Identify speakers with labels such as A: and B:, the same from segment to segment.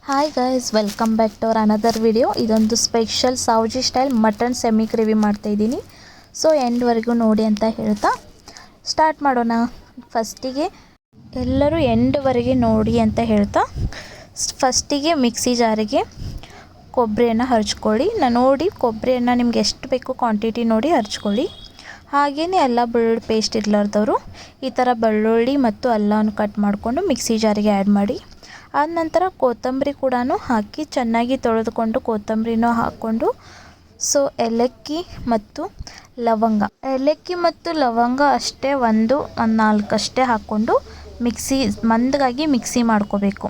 A: Hi guys, welcome back to our another video. ಇದೊಂದು special Savji style mutton semi gravy ಮಾಡ್ತಾಯಿದ್ದೀನಿ. So ಎಂಡ್ವರೆಗೂ ನೋಡಿ ಅಂತ ಹೇಳ್ತಾ ಸ್ಟಾರ್ಟ್ ಮಾಡೋಣ. ಫಸ್ಟಿಗೆ ಎಲ್ಲರೂ ಎಂಡ್ವರೆಗೆ ನೋಡಿ ಅಂತ ಹೇಳ್ತಾ ಫಸ್ಟಿಗೆ ಮಿಕ್ಸಿ ಜಾರಿಗೆ ಕೊಬ್ಬರಿಯನ್ನು ಹರ್ಚ್ಕೊಳ್ಳಿ. ನೋಡಿ ಕೊಬ್ಬರಿಯನ್ನು ನಿಮ್ಗೆ ಎಷ್ಟು ಬೇಕು ಕ್ವಾಂಟಿಟಿ ನೋಡಿ ಹರ್ಚ್ಕೊಳ್ಳಿ. ಹಾಗೆಯೇ ಎಲ್ಲ ಬೆಳ್ಳುಳ್ಳಿ ಪೇಸ್ಟ್ ಇರಲಾರ್ದವರು ಈ ಥರ ಬೆಳ್ಳುಳ್ಳಿ ಮತ್ತು ಎಲ್ಲವನ್ನು ಕಟ್ ಮಾಡಿಕೊಂಡು ಮಿಕ್ಸಿ ಜಾರಿಗೆ ಆ್ಯಡ್ ಮಾಡಿ. ಆದ ನಂತರ ಕೊತ್ತಂಬರಿ ಕೂಡ ಹಾಕಿ ಚೆನ್ನಾಗಿ ತೊಳೆದುಕೊಂಡು ಕೊತ್ತಂಬರಿನೂ ಹಾಕ್ಕೊಂಡು ಸೊ ಏಲಕ್ಕಿ ಮತ್ತು ಲವಂಗ ಅಷ್ಟೇ ಒಂದು 4 ಅಷ್ಟೇ ಹಾಕ್ಕೊಂಡು ಮಂದಗಾಗಿ ಮಿಕ್ಸಿ ಮಾಡ್ಕೋಬೇಕು.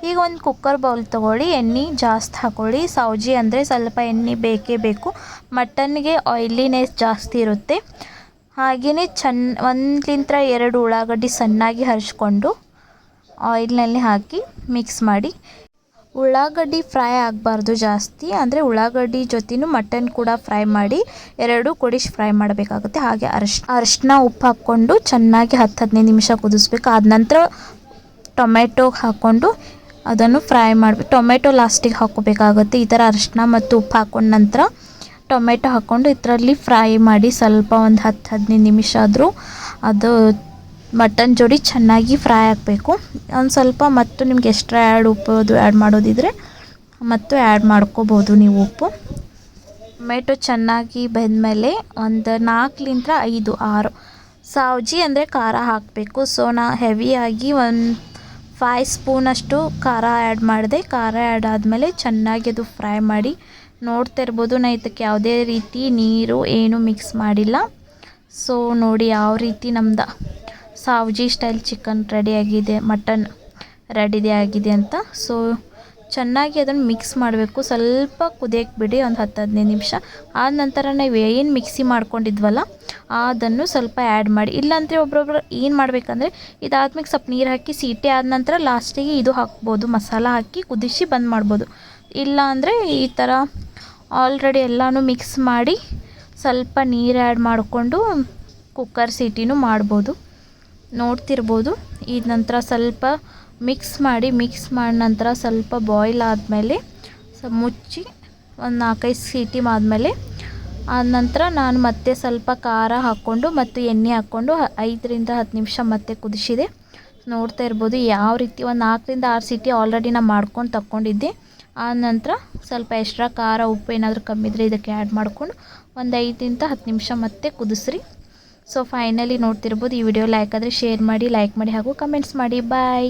A: ಈಗ ಒಂದು ಕುಕ್ಕರ್ ಬೌಲ್ ತೊಗೊಳ್ಳಿ, ಎಣ್ಣೆ ಜಾಸ್ತಿ ಹಾಕ್ಕೊಳ್ಳಿ. ಸಾವ್ಜಿ ಅಂದರೆ ಸ್ವಲ್ಪ ಎಣ್ಣೆ ಬೇಕೇ ಬೇಕು. ಮಟನ್ಗೆ ಆಯಿಲಿನೆಸ್ ಜಾಸ್ತಿ ಇರುತ್ತೆ. ಹಾಗೆಯೇ 1-2 ಉಳ್ಳಾಗಡ್ಡಿ ಸಣ್ಣಾಗಿ ಹರಿಚ್ಕೊಂಡು ಆಯಿಲ್ನಲ್ಲಿ ಹಾಕಿ ಮಿಕ್ಸ್ ಮಾಡಿ. ಉಳ್ಳಾಗಡ್ಡಿ ಫ್ರೈ ಆಗಬಾರ್ದು ಜಾಸ್ತಿ, ಅಂದರೆ ಉಳ್ಳಾಗಡ್ಡಿ ಜೊತೆನೂ ಮಟನ್ ಕೂಡ ಫ್ರೈ ಮಾಡಿ 2 ಕೊಡಿಶ್ ಫ್ರೈ ಮಾಡಬೇಕಾಗುತ್ತೆ. ಹಾಗೆ ಅರಿಶಿನ ಉಪ್ಪು ಹಾಕ್ಕೊಂಡು ಚೆನ್ನಾಗಿ 10-15 ನಿಮಿಷ ಕುದಿಸ್ಬೇಕು. ಆದ ನಂತರ ಟೊಮೆಟೊ ಹಾಕ್ಕೊಂಡು ಅದನ್ನು ಫ್ರೈ ಮಾಡಬೇಕು. ಟೊಮೆಟೊ ಲಾಸ್ಟಿಗೆ ಹಾಕ್ಕೋಬೇಕಾಗುತ್ತೆ. ಈ ಥರ ಅರಿಶಿನ ಮತ್ತು ಉಪ್ಪು ಹಾಕ್ಕೊಂಡ ನಂತರ ಟೊಮೆಟೊ ಹಾಕ್ಕೊಂಡು ಇದರಲ್ಲಿ ಫ್ರೈ ಮಾಡಿ ಸ್ವಲ್ಪ ಒಂದು 10-15 ನಿಮಿಷ ಆದರೂ ಅದು ಮಟನ್ ಜೋಡಿ ಚೆನ್ನಾಗಿ ಫ್ರೈ ಆಗಬೇಕು. ಒಂದು ಸ್ವಲ್ಪ ಮತ್ತು ನಿಮ್ಗೆ ಎಕ್ಸ್ಟ್ರಾ ಉಪ್ಪು ಆ್ಯಡ್ ಮಾಡೋದಿದ್ರೆ ಮತ್ತು ಆ್ಯಡ್ ಮಾಡ್ಕೋಬೋದು ನೀವು ಉಪ್ಪು. ಟೊಮೆಟೊ ಚೆನ್ನಾಗಿ ಬೆಂದಮೇಲೆ ಒಂದು 4-5-6 ಸಾವ್ಜಿ ಅಂದರೆ ಖಾರ ಹಾಕಬೇಕು. ಸೊ ಹೆವಿಯಾಗಿ ಒಂದು 5 ಸ್ಪೂನಷ್ಟು ಖಾರ ಆ್ಯಡ್ ಮಾಡಿದೆ. ಖಾರ ಆ್ಯಡ್ ಆದಮೇಲೆ ಚೆನ್ನಾಗಿ ಅದು ಫ್ರೈ ಮಾಡಿ. ನೋಡ್ತಾ ಇರ್ಬೋದು, ನಾನು ಇದಕ್ಕೆ ಯಾವುದೇ ರೀತಿ ನೀರು ಏನು ಮಿಕ್ಸ್ ಮಾಡಿಲ್ಲ. ಸೊ ನೋಡಿ ಯಾವ ರೀತಿ ನಮ್ದು ಸಾವ್ಜಿ ಸ್ಟೈಲ್ ಚಿಕನ್ ರೆಡಿಯಾಗಿದೆ, ಮಟನ್ ರೆಡಿಯಾಗಿದೆ ಅಂತ. ಸೊ ಚೆನ್ನಾಗಿ ಅದನ್ನು ಮಿಕ್ಸ್ ಮಾಡಬೇಕು. ಸ್ವಲ್ಪ ಕುದಿಯಕ್ಕೆ ಬಿಡಿ ಒಂದು 10-15 ನಿಮಿಷ. ಆದ ನಂತರ ನಾವು ಏನು ಮಿಕ್ಸಿ ಮಾಡ್ಕೊಂಡಿದ್ವಲ್ಲ ಅದನ್ನು ಸ್ವಲ್ಪ ಆ್ಯಡ್ ಮಾಡಿ. ಇಲ್ಲಾಂದರೆ ಒಬ್ಬೊಬ್ರು ಏನು ಮಾಡಬೇಕಂದ್ರೆ ಇದಾದ್ಮೇಲೆ ಸ್ವಲ್ಪ ನೀರು ಹಾಕಿ ಸೀಟಿ ಆದ ನಂತರ ಲಾಸ್ಟಿಗೆ ಇದು ಹಾಕ್ಬೋದು, ಮಸಾಲ ಹಾಕಿ ಕುದಿಸಿ ಬಂದ್ ಮಾಡ್ಬೋದು. ಇಲ್ಲ ಅಂದರೆ ಈ ಥರ ಆಲ್ರೆಡಿ ಎಲ್ಲನೂ ಮಿಕ್ಸ್ ಮಾಡಿ ಸ್ವಲ್ಪ ನೀರು ಆ್ಯಡ್ ಮಾಡಿಕೊಂಡು ಕುಕ್ಕರ್ ಸೀಟಿನೂ ಮಾಡ್ಬೋದು. ನೋಡ್ತಿರ್ಬೋದು. ಈ ನಂತರ ಸ್ವಲ್ಪ ಮಿಕ್ಸ್ ಮಾಡಿ ನಂತರ ಸ್ವಲ್ಪ ಬಾಯ್ಲ್ ಆದಮೇಲೆ ಮುಚ್ಚಿ ಒಂದು 4-5 ಸೀಟಿ ಆದಮೇಲೆ ಆದ ನಂತರ ನಾನು ಮತ್ತೆ ಸ್ವಲ್ಪ ಖಾರ ಹಾಕ್ಕೊಂಡು ಮತ್ತು ಎಣ್ಣೆ ಹಾಕ್ಕೊಂಡು 5-10 ನಿಮಿಷ ಮತ್ತೆ ಕುದಿಸಿದೆ. ನೋಡ್ತಾ ಇರ್ಬೋದು ಯಾವ ರೀತಿ ಒಂದು 4-6 ಸೀಟಿ ಆಲ್ರೆಡಿ ನಾನು ಮಾಡ್ಕೊಂಡು ತಗೊಂಡಿದ್ದೆ. ಆದ ನಂತರ ಸ್ವಲ್ಪ ಎಕ್ಸ್ಟ್ರಾ ಖಾರ ಉಪ್ಪು ಏನಾದರೂ ಕಮ್ಮಿ ಇದ್ದರೆ ಇದಕ್ಕೆ ಆ್ಯಡ್ ಮಾಡ್ಕೊಂಡು ಒಂದು 5-10 ನಿಮಿಷ ಮತ್ತೆ ಕುದಿಸ್ರಿ. ಸೊ ಫೈನಲಿ ನೋಡ್ತಿರ್ಬೋದು. ಈ ವಿಡಿಯೋ ಲೈಕ್ ಆದರೆ ಶೇರ್ ಮಾಡಿ, ಲೈಕ್ ಮಾಡಿ ಹಾಗೂ ಕಮೆಂಟ್ಸ್ ಮಾಡಿ. ಬಾಯ್.